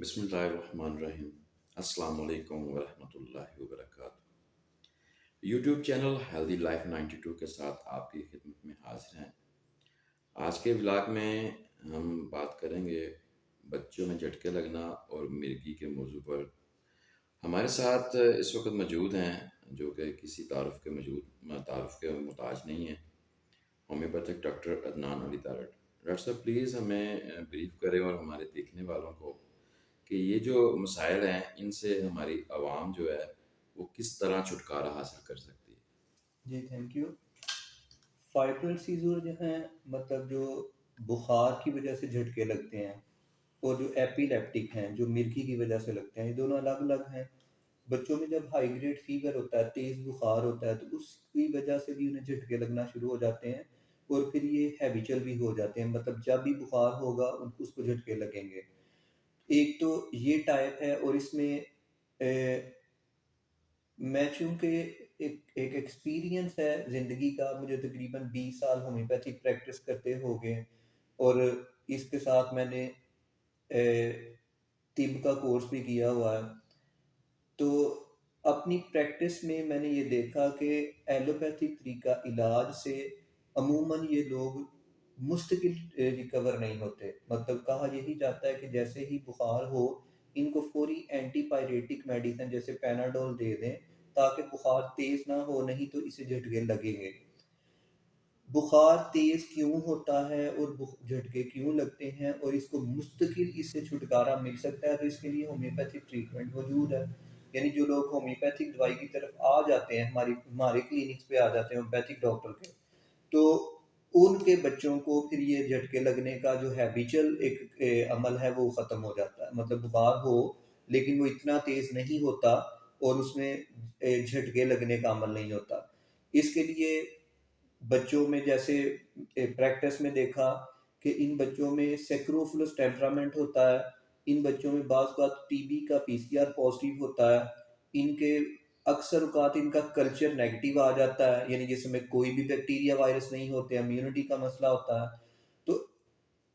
بسم اللہ الرحمن الرحیم۔ السلام علیکم ورحمۃ اللہ وبرکاتہ۔ یوٹیوب چینل ہیلدی لائف 92 کے ساتھ آپ کی خدمت میں حاضر ہیں۔ آج کے ولاگ میں ہم بات کریں گے بچوں میں جھٹکے لگنا اور مرگی کے موضوع پر۔ ہمارے ساتھ اس وقت موجود ہیں جو کہ کسی تعارف کے محتاج نہیں ہیں، ہومیوپیتھک ڈاکٹر عدنان علی تارڑ۔ ڈاکٹر صاحب پلیز ہمیں بریف کریں اور ہمارے دیکھنے والوں کو کہ یہ جو مسائل ہیں ان سے ہماری عوام جو ہے وہ کس طرح چھٹکارا حاصل کر سکتی ہے۔ جی تھینک یو۔ فائبرل سیزر جو ہیں مطلب جو بخار کی وجہ سے جھٹکے لگتے ہیں، اور جو ایپیلیپٹک ہیں جو مرگی کی وجہ سے لگتے ہیں، یہ دونوں الگ الگ ہیں۔ بچوں میں جب ہائی گریڈ فیور ہوتا ہے، تیز بخار ہوتا ہے، تو اس کی وجہ سے بھی انہیں جھٹکے لگنا شروع ہو جاتے ہیں، اور پھر یہ ہیبیچل بھی ہو جاتے ہیں، مطلب جب بھی بخار ہوگا اس کو جھٹکے لگیں گے۔ ایک تو یہ ٹائپ ہے، اور اس میں میں چونکہ ایک ایکسپیرینس ہے زندگی کا، مجھے تقریباً 20 سال ہومیوپیتھک پریکٹس کرتے ہو گئے، اور اس کے ساتھ میں نے طب کا کورس بھی کیا ہوا ہے۔ تو اپنی پریکٹس میں نے یہ دیکھا کہ ایلوپیتھک طریقہ علاج سے عموماً یہ لوگ مستقل ریکور نہیں ہوتے، مطلب کہا یہی جاتا ہے کہ جیسے ہی بخار ہو ان کو فوری اینٹی پائریٹک میڈیسن جیسے پیناڈول دے دیں تاکہ بخار تیز نہ ہو، نہیں تو اسے جھٹکے لگیں گے۔ بخار تیز کیوں ہوتا ہے اور جھٹکے کیوں لگتے ہیں، اور اس کو مستقل اس سے چھٹکارا مل سکتا ہے، تو اس کے لیے ہومیوپیتھک ٹریٹمنٹ موجود ہے۔ یعنی جو لوگ ہومیوپیتھک دوائی کی طرف آ جاتے ہیں، ہمارے کلینکس پہ آ جاتے ہیں ہومیوپیتھک ڈاکٹر کے، تو ان کے بچوں کو پھر یہ جھٹکے لگنے کا جو ہیبیچل ایک عمل ہے وہ ختم ہو جاتا ہے، مطلب بخار ہو لیکن وہ اتنا تیز نہیں ہوتا اور اس میں جھٹکے لگنے کا عمل نہیں ہوتا۔ اس کے لیے بچوں میں جیسے پریکٹس میں دیکھا کہ ان بچوں میں سیکروفلس ٹیمپرامنٹ ہوتا ہے، ان بچوں میں بعض اوقات ٹی بی کا PCR پازیٹیو ہوتا ہے، ان کے اکثر اوقات ان کا کلچر نیگیٹو آ جاتا ہے، یعنی جس میں کوئی بھی بیکٹیریا وائرس نہیں ہوتے، امیونٹی کا مسئلہ ہوتا ہے۔ تو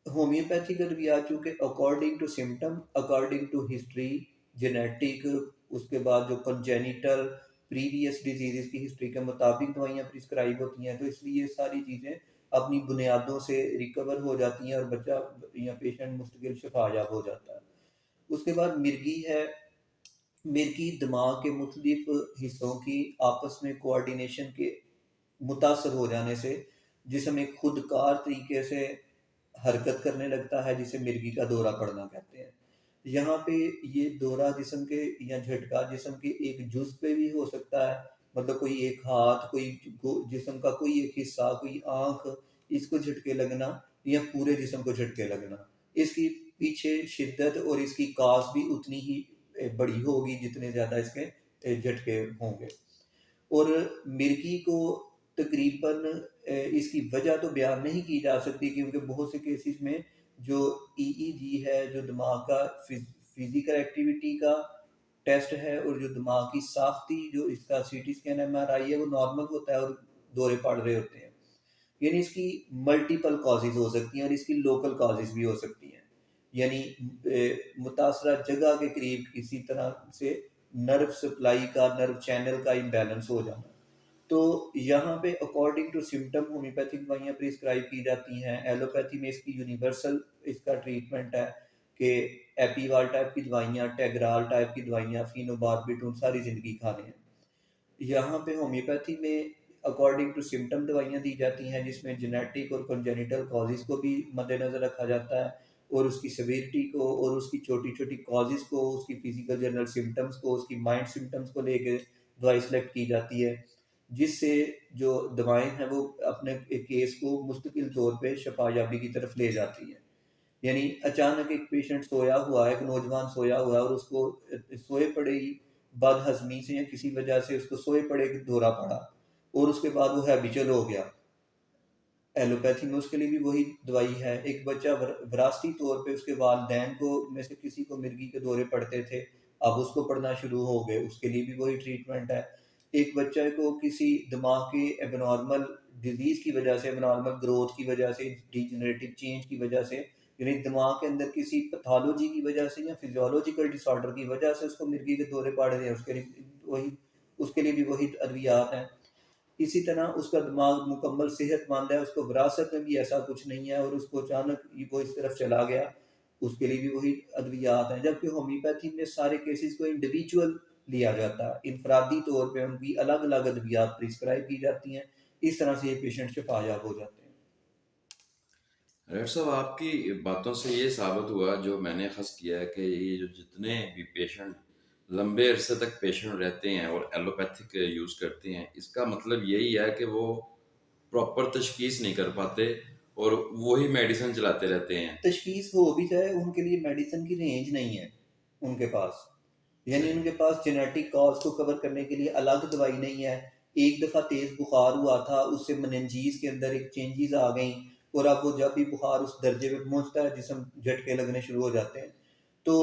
ہومیوپیتھک ادویات چونکہ according to symptom, according to history, genetic, اس کے بعد جو کنجینیٹل پریویس ڈیزیزز کی ہسٹری کے مطابق دوائیاں پرسکرائب ہوتی ہیں، تو اس لیے یہ ساری چیزیں اپنی بنیادوں سے ریکور ہو جاتی ہیں اور بچہ یا پیشنٹ مستقل شفا یاب ہو جاتا ہے۔ اس کے بعد مرگی ہے۔ مرگی دماغ کے مختلف حصوں کی آپس میں کوآرڈینیشن کے متاثر ہو جانے سے جسم ایک خود کار طریقے سے حرکت کرنے لگتا ہے، جسے مرگی کا دورہ پڑنا کہتے ہیں۔ یہاں پہ یہ دورہ جسم کے یا جھٹکا جسم کے ایک جز پہ بھی ہو سکتا ہے، مطلب کوئی ایک ہاتھ، کوئی جسم کا کوئی ایک حصہ، کوئی آنکھ، اس کو جھٹکے لگنا، یا پورے جسم کو جھٹکے لگنا۔ اس کی پیچھے شدت اور اس کی کاز بھی اتنی ہی بڑی ہوگی جتنے زیادہ اس کے جھٹکے ہوں گے۔ اور مرگی کو تقریباً اس کی وجہ تو بیان نہیں کی جا سکتی، کیونکہ بہت سے کیسز میں جو EEG ہے، جو دماغ کا فزیکل ایکٹیویٹی کا ٹیسٹ ہے، اور جو دماغ کی ساختی جو اس کا CT اسکین MRI ہے وہ نارمل ہوتا ہے اور دورے پڑ رہے ہوتے ہیں۔ یعنی اس کی ملٹیپل کازز ہو سکتی ہیں اور اس کی لوکل کازز بھی ہو سکتی ہیں، یعنی متاثرہ جگہ کے قریب کسی طرح سے نرو سپلائی کا، نرو چینل کا امبیلنس ہو جانا۔ تو یہاں پہ اکارڈنگ ٹو سمٹم ہومیوپیتھک دوائیاں پرسکرائب کی جاتی ہیں۔ ایلوپیتھی میں اس کی یونیورسل اس کا ٹریٹمنٹ ہے کہ ایپیوال ٹائپ کی دوائیاں، ٹیگرال ٹائپ کی دوائیاں، فینوباربیٹول ساری زندگی کھانے ہیں۔ یہاں پہ ہومیوپیتھی میں اکارڈنگ ٹو سمٹم دوائیاں دی جاتی ہیں، جس میں جینیٹک اور کنجینیٹل کازز کو بھی مد نظر رکھا جاتا ہے، اور اس کی سیویرٹی کو، اور اس کی چھوٹی چھوٹی کازز کو، اس کی فزیکل جنرل سمٹمز کو، اس کی مائنڈ سمٹمز کو لے کے دوائی سلیکٹ کی جاتی ہے، جس سے جو دوائیں ہیں وہ اپنے کیس کو مستقل طور پہ شفا یابی کی طرف لے جاتی ہیں۔ یعنی اچانک ایک پیشنٹ سویا ہوا ہے، ایک نوجوان سویا ہوا ہے، اور اس کو سوئے پڑے ہی بد ہضمی سے یا کسی وجہ سے اس کو سوئے پڑے دورہ پڑا، اور اس کے بعد وہ ہیبیچل ہو گیا۔ ایلوپیتھی میں اس کے لیے بھی وہی دوائی ہے۔ ایک بچہ وراثتی طور پہ اس کے والدین کو میں سے کسی کو مرگی کے دورے پڑتے تھے، اب اس کو پڑنا شروع ہو گئے، اس کے لیے بھی وہی ٹریٹمنٹ ہے۔ ایک بچہ کو کسی دماغ کی ایب نارمل ڈیزیز کی وجہ سے، ایب نارمل گروتھ کی وجہ سے، ڈی جنریٹو چینج کی وجہ سے یعنی دماغ کے اندر کسی پیتھولوجی کی وجہ سے یا فزیولوجیکل ڈس آرڈر کی وجہ سے اس کو مرگی کے دورے پڑ رہے ہیں، اس کے لیے بھی وہی ادویات ہیں۔ اسی طرح اس کا دماغ مکمل صحت مند ہے، اس کو وراثت میں بھی ایسا کچھ نہیں ہے اور اس کو اچانک وہ اس طرف چلا گیا، اس کے لیے بھی وہی ادویات ہیں۔ جبکہ ہومیوپیتھی میں سارے کیسز کو انڈیویجول لیا جاتا ہے، انفرادی طور پہ ان کی الگ الگ ادویات پرسکرائب کی جاتی ہیں، اس طرح سے یہ پیشنٹ شفا یاب ہو جاتے ہیں۔ ڈاکٹر صاحب آپ کی باتوں سے یہ ثابت ہوا جو میں نے خاص کیا ہے کہ یہ جو جتنے بھی پیشنٹ لمبے عرصے تک پیشنٹ رہتے ہیں اور ایلوپیتھک یوز کرتے ہیں، اس کا مطلب یہی ہے کہ وہ پراپر تشخیص نہیں کر پاتے اور وہی میڈیسن چلاتے رہتے ہیں۔ تشخیص ہو بھی جائے ان کے لیے میڈیسن کی رینج نہیں ہے ان کے پاس، یعنی ان صحیح۔ کے پاس جینیٹک کاز کو کور کرنے کے لیے الگ دوائی نہیں ہے۔ ایک دفعہ تیز بخار ہوا تھا، اس سے مننجیز کے اندر ایک چینجز آ گئیں اور اب وہ جب بھی بخار اس درجے پہ پہنچتا ہے جسم جھٹکے لگنے شروع ہو جاتے ہیں۔ تو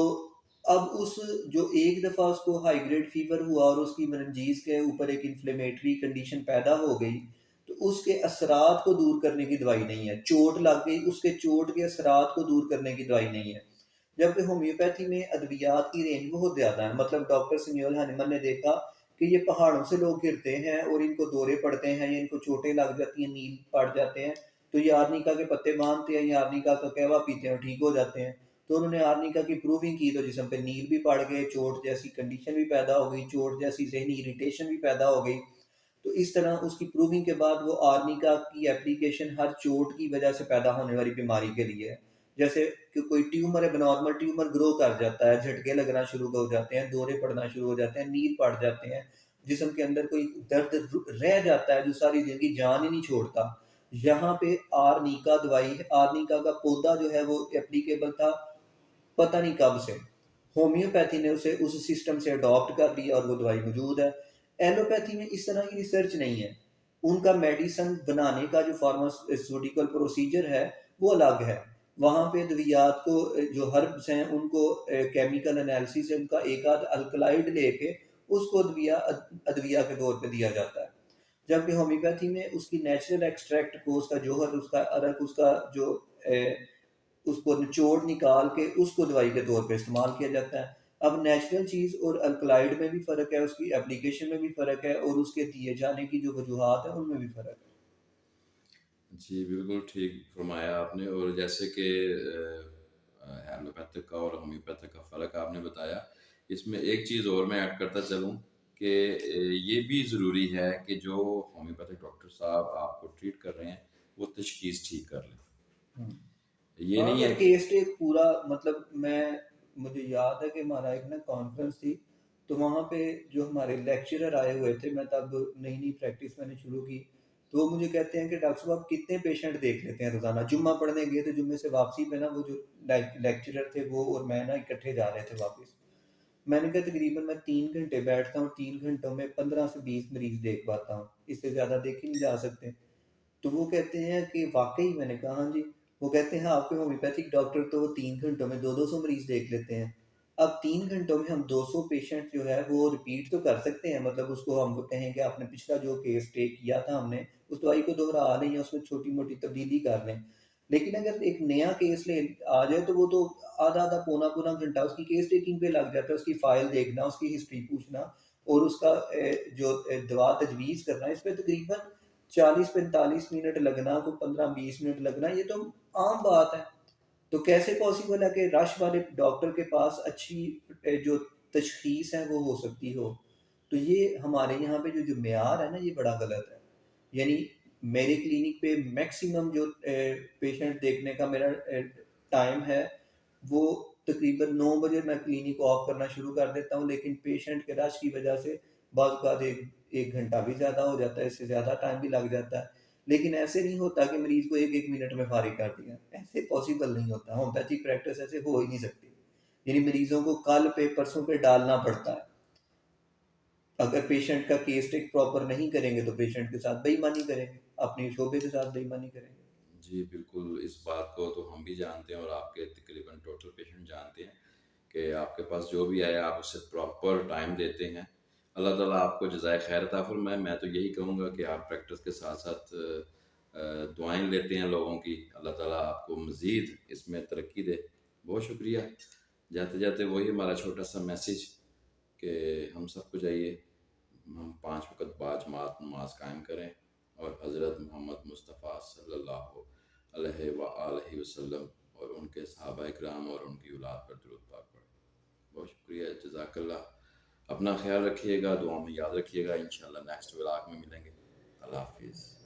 اب اس جو ایک دفعہ اس کو ہائی گریڈ فیور ہوا اور اس کی مننجیز کے اوپر ایک انفلیمیٹری کنڈیشن پیدا ہو گئی، تو اس کے اثرات کو دور کرنے کی دوائی نہیں ہے۔ چوٹ لگ گئی، اس کے چوٹ کے اثرات کو دور کرنے کی دوائی نہیں ہے۔ جبکہ ہومیوپیتھی میں ادویات کی رینج بہت زیادہ ہے۔ مطلب ڈاکٹر سمیول ہانیمن نے دیکھا کہ یہ پہاڑوں سے لوگ گرتے ہیں اور ان کو دورے پڑتے ہیں یا ان کو چوٹیں لگ جاتی ہیں، نیل پڑ جاتے ہیں، تو یہ آرنیکا کے پتے باندھتے ہیں یا آرنیکا کا قہوہ پیتے ہیں اور ٹھیک ہو جاتے ہیں۔ تو انہوں نے آرنیکا کی پروونگ کی تو جسم پہ نیل بھی پڑ گئے، چوٹ جیسی کنڈیشن بھی پیدا ہو گئی، چوٹ جیسی ذہنی اریٹیشن بھی پیدا ہو گئی۔ تو اس طرح اس کی پروونگ کے بعد وہ آرنیکا کی اپلیکیشن ہر چوٹ کی وجہ سے پیدا ہونے والی بیماری کے لیے ہے۔ جیسے کہ کوئی ٹیومر ہے، بنارمل ٹیومر گرو کر جاتا ہے، جھٹکے لگنا شروع ہو جاتے ہیں، دورے پڑنا شروع ہو جاتے ہیں، نیل پڑ جاتے ہیں، جسم کے اندر کوئی درد رہ جاتا ہے جو ساری زندگی جان ہی نہیں چھوڑتا۔ یہاں پہ آرنیکا دوائی ہے، آرنیکا کا پودا جو ہے وہ اپلیکیبل تھا پتہ نہیں کب سے، ہومیوپیتھی نے اسے اس سسٹم سے اڈاپٹ کر لیا اور وہ دوائی موجود ہے۔ ایلوپیتھی میں اس طرح کی ریسرچ نہیں ہے، ان کا میڈیسن بنانے کا جو فارماسیوٹیکل پروسیجر ہے وہ الگ ہے۔ وہاں پہ ادویات کو جو ہربس ہیں ان کو کیمیکل انالیسس سے ان کا ایک آدھ الکلائڈ لے کے اس کو ادویہ کے طور پہ دیا جاتا ہے۔ جبکہ ہومیوپیتھی میں اس کی نیچرل ایکسٹریکٹ کو، اس کا جوہر، اس کا عرق، اس کا جو اس کو نچوڑ نکال کے اس کو دوائی کے طور پہ استعمال کیا جاتا ہے۔ اب نیچرل چیز اور الکلائڈ میں بھی فرق ہے، اس کی اپلیکیشن میں بھی فرق ہے اور اس کے دیے جانے کی جو وجوہات ہیں ان میں بھی فرق ہے۔ جی بالکل ٹھیک فرمایا آپ نے، اور جیسے کہ ایلوپیتھک کا اور ہومیوپیتھک کا فرق آپ نے بتایا، اس میں ایک چیز اور میں ایڈ کرتا چلوں کہ یہ بھی ضروری ہے کہ جو ہومیوپیتھک ڈاکٹر صاحب آپ کو ٹریٹ کر رہے ہیں وہ تشخیص ٹھیک کر لیں۔ یہ ہاں، نہیں ہے اگر کہ کیس ٹیک پورا، مطلب مجھے یاد ہے کہ ہمارا ایک نا کانفرنس تھی، تو وہاں پہ جو ہمارے لیکچرر آئے ہوئے تھے، میں تب نئی نئی پریکٹس میں نے شروع کی، تو وہ مجھے کہتے ہیں کہ ڈاکٹر صاحب آپ کتنے پیشنٹ دیکھ لیتے ہیں روزانہ؟ جمعہ پڑھنے گئے تو جمعے سے واپسی پہ نا وہ جو لیکچرر تھے وہ اور میں نا اکٹھے جا رہے تھے واپس۔ میں نے کہا تقریباً میں 3 گھنٹے بیٹھتا ہوں، 3 گھنٹوں میں 15 سے 20 مریض دیکھ پاتا ہوں، اس سے زیادہ دیکھ ہی نہیں جا سکتے۔ تو وہ کہتے ہیں کہ واقعی؟ میں نے کہا ہاں جی۔ وہ کہتے ہیں آپ کے ہومیوپیتھک ڈاکٹر تو وہ 3 گھنٹوں میں 200 مریض دیکھ لیتے ہیں، اب 3 گھنٹوں میں ہم 200 پیشنٹ جو ہے وہ ریپیٹ تو کر سکتے ہیں، مطلب اس کو ہم کہیں کہ آپ نے پچھلا جو کیس ٹیک کیا تھا ہم نے اس دوائی کو دوہرا لیں یا اس میں چھوٹی موٹی تبدیلی کر لیں، لیکن اگر ایک نیا کیس لے آ جائے تو وہ تو آدھا آدھا پونا پونا گھنٹہ اس کی کیس ٹیکنگ پہ لگ جاتا ہے، اس کی فائل دیکھنا، اس کی ہسٹری پوچھنا اور اس کا جو دوا تجویز کرنا، اس پہ تقریباً 40-45 منٹ لگنا، کو 15-20 منٹ لگنا، یہ تو عام بات ہے۔ تو کیسے پاسبل ہے کہ رش والے ڈاکٹر کے پاس اچھی جو تشخیص ہے وہ ہو سکتی ہو؟ تو یہ ہمارے یہاں پہ جو معیار ہے نا یہ بڑا غلط ہے۔ یعنی میرے کلینک پہ میکسیمم جو پیشنٹ دیکھنے کا میرا ٹائم ہے وہ تقریباً 9 بجے میں کلینک کو آف کرنا شروع کر دیتا ہوں، لیکن پیشنٹ کے رش کی وجہ سے بعض اوقات ایک گھنٹہ بھی زیادہ ہو جاتا ہے، اس سے زیادہ ٹائم بھی لگ جاتا ہے، لیکن ایسے نہیں ہوتا کہ مریض کو ایک منٹ میں فارغ کر دیا، ایسے پاسبل نہیں ہوتا، ہومیوپیتھک پریکٹس ایسے ہو ہی نہیں سکتی، یعنی مریضوں کو کل پہ پرسوں پہ ڈالنا پڑتا ہے۔ اگر پیشنٹ کا کیس ٹیک پراپر نہیں کریں گے تو پیشنٹ کے ساتھ بے ایمانی کریں گے، اپنی شعبے کے ساتھ بے ایمانی کریں گے۔ جی بالکل، اس بات کو تو ہم بھی جانتے ہیں اور آپ کے تقریباً ٹوٹل پیشنٹ جانتے ہیں کہ آپ کے پاس جو بھی آئے آپ اسے پراپر ٹائم دیتے ہیں۔ اللہ تعالیٰ آپ کو جزائے خیر عطا فرمائے۔ میں تو یہی کہوں گا کہ آپ پریکٹس کے ساتھ ساتھ دعائیں لیتے ہیں لوگوں کی، اللہ تعالیٰ آپ کو مزید اس میں ترقی دے. بہت شکریہ. جاتے جاتے وہی ہمارا چھوٹا سا میسیج کہ ہم سب کو چاہیے ہم 5 وقت باجماعت نماز قائم کریں اور حضرت محمد مصطفیٰ صلی اللہ علیہ وآلہ وسلم اور ان کے صحابہ اکرام اور ان کی اولاد پر درود پاک پڑھیں. بہت شکریہ. جزاک اللہ. اپنا خیال رکھیے گا، دعا میں یاد رکھیے گا. انشاءاللہ نیکسٹ ولاگ میں ملیں گے. اللہ حافظ.